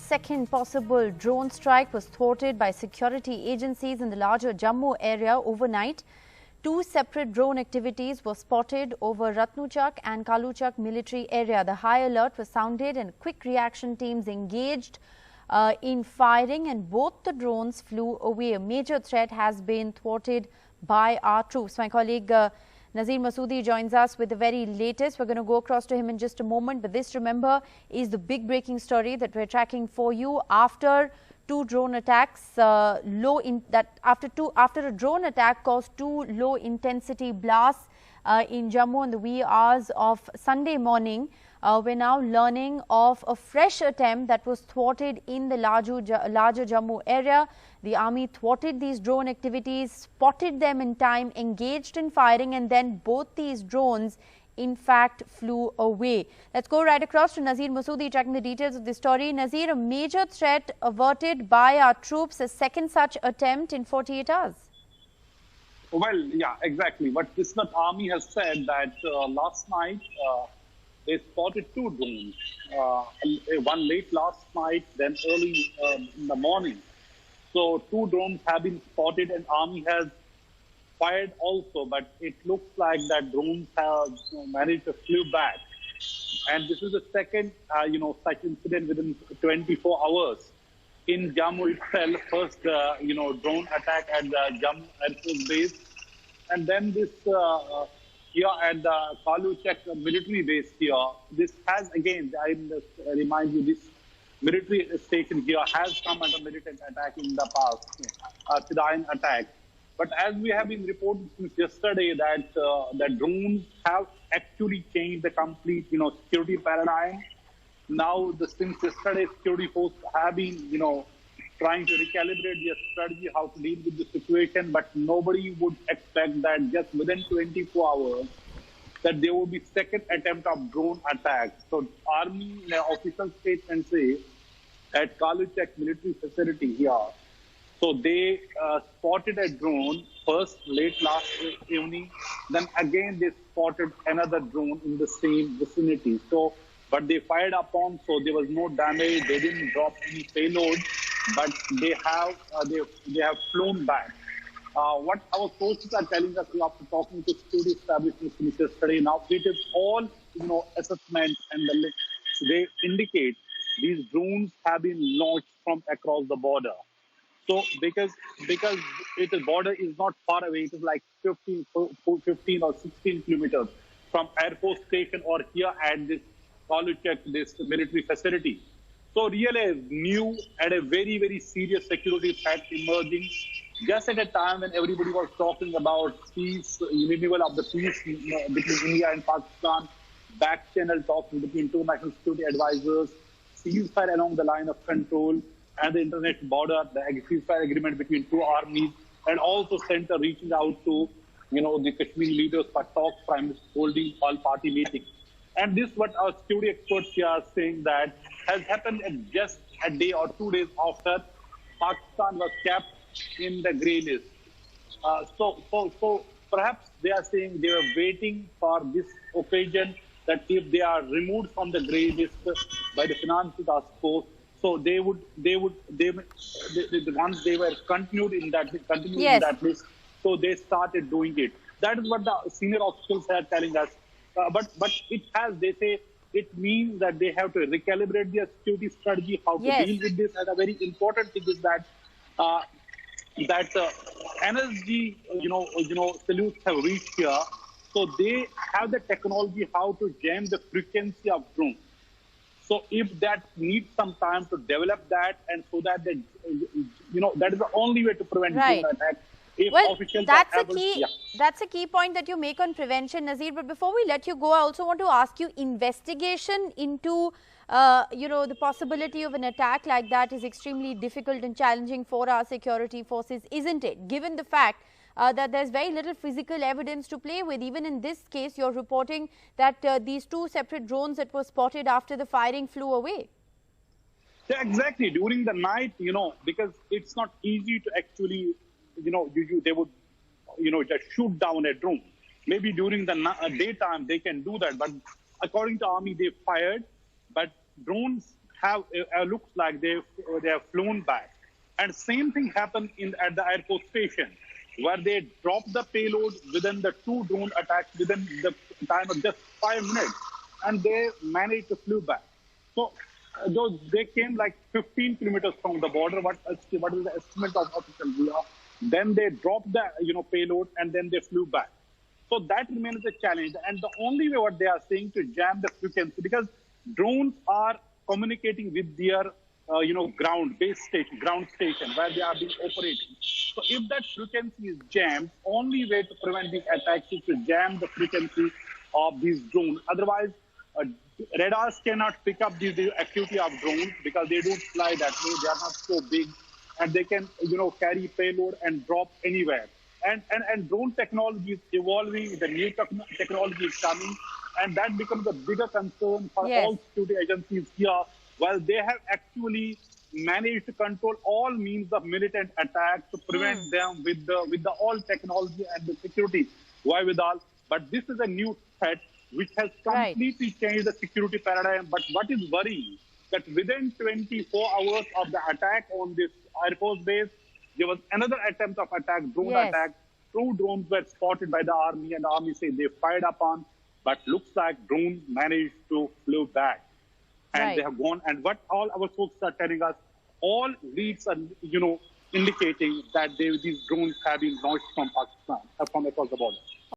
second possible drone strike was thwarted by security agencies in the larger Jammu area overnight. Two separate drone activities were spotted over Ratnuchak and Kaluchak military area. The high alert was sounded and quick reaction teams engaged in firing, and both the drones flew away. A major threat has been thwarted by our troops. My colleague Nazir Masoodi joins us with the very latest. We're going to go across to him in just a moment. But this, remember, is the big breaking story that we're tracking for you after two drone attacks. After a drone attack caused two low intensity blasts in Jammu in the wee hours of Sunday morning. We're now learning of a fresh attempt that was thwarted in the larger Jammu area. The army thwarted these drone activities, spotted them in time, engaged in firing, and then both these drones in fact flew away. Let's go right across to Nazir Masoodi tracking the details of the story. Nazir, a major threat averted by our troops, a second such attempt in 48 hours. Well, yeah, exactly. But this army has said that last night they spotted two drones. One late last night, then early in the morning. So two drones have been spotted, and army has fired also. But it looks like that drones have managed to flew back. And this is the second, such incident within 24 hours in Jammu itself. First, drone attack at the Jammu Air Force base, and then this here at the Kaluchak military base here. This has, again, I must remind you, this military station here has come under militant attack in the past, civilian attack. But as we have been reporting since yesterday that the drones have actually changed the complete, security paradigm. Now, since yesterday, security forces have been, trying to recalibrate their strategy, how to deal with the situation, but nobody would expect that just within 24 hours that there will be second attempt of drone attack. So army in an official statement say at Kaluchak military facility here, so they spotted a drone first late last evening, then again they spotted another drone in the same vicinity. So, but they fired upon, so there was no damage, they didn't drop any payload, but they have flown back. What our sources are telling us after talking to security establishments since yesterday, now it is all assessment, and they indicate these drones have been launched from across the border. So because the border is not far away, it is like 15 or 16 kilometers from Air Force station or here at this Kaluchak, this military facility. So really a new and a very, very serious security threat emerging just at a time when everybody was talking about peace, renewal of the peace between India and Pakistan, back channel talks between two national security advisors, ceasefire along the line of control and the internet border, the ceasefire agreement between two armies, and also center reaching out to, the Kashmiri leaders for talks, prime minister holding all-party meetings. And this what our security experts here are saying that has happened just a day or 2 days after Pakistan was kept in the grey list. So perhaps they are saying they were waiting for this occasion, that if they are removed from the grey list by the financial task force, so once they were continued in that list, so they started doing it. That is what the senior officials are telling us. But it has, they say, it means that they have to recalibrate their security strategy, how to deal with this. And a very important thing is that energy, salutes have reached here. So they have the technology how to jam the frequency of drones. So if that needs some time to develop that, and so that that is the only way to prevent drone attack. Well, that's a key point that you make on prevention, Nazir. But before we let you go, I also want to ask you, investigation into, the possibility of an attack like that is extremely difficult and challenging for our security forces, isn't it? Given the fact that there's very little physical evidence to play with. Even in this case, you're reporting that these two separate drones that were spotted after the firing flew away. Yeah, exactly. During the night, because it's not easy to actually, they would, just shoot down a drone. Maybe during the daytime they can do that, but according to army, they fired. But drones have looks like they have flown back. And same thing happened at the airport station, where they dropped the payload within the 2 drone attacks within the time of just 5 minutes, and they managed to flew back. So they came like 15 kilometers from the border. What is the estimate of official view? Then they dropped the payload, and then they flew back. So that remains a challenge. And the only way what they are saying to jam the frequency, because drones are communicating with their ground station where they are being operating. So if that frequency is jammed, only way to prevent these attacks is to jam the frequency of these drones. Otherwise, radars cannot pick up the activity of drones because they don't fly that way. They are not so big, and they can carry payload and drop anywhere. And drone technology is evolving. The new technology is coming, and that becomes a bigger concern for all security agencies here. While they have actually managed to control all means of militant attacks to prevent them with the all technology and the security wherewithal. But this is a new threat which has completely changed the security paradigm. But what is worrying that within 24 hours of the attack on this Air Force base, there was another attempt of attack, drone attack. 2 drones were spotted by the army, and the army said they fired upon, but looks like drones managed to flew back. And they have gone. And what all our folks are telling us, all leads are, indicating that these drones have been launched from Pakistan, from across the border.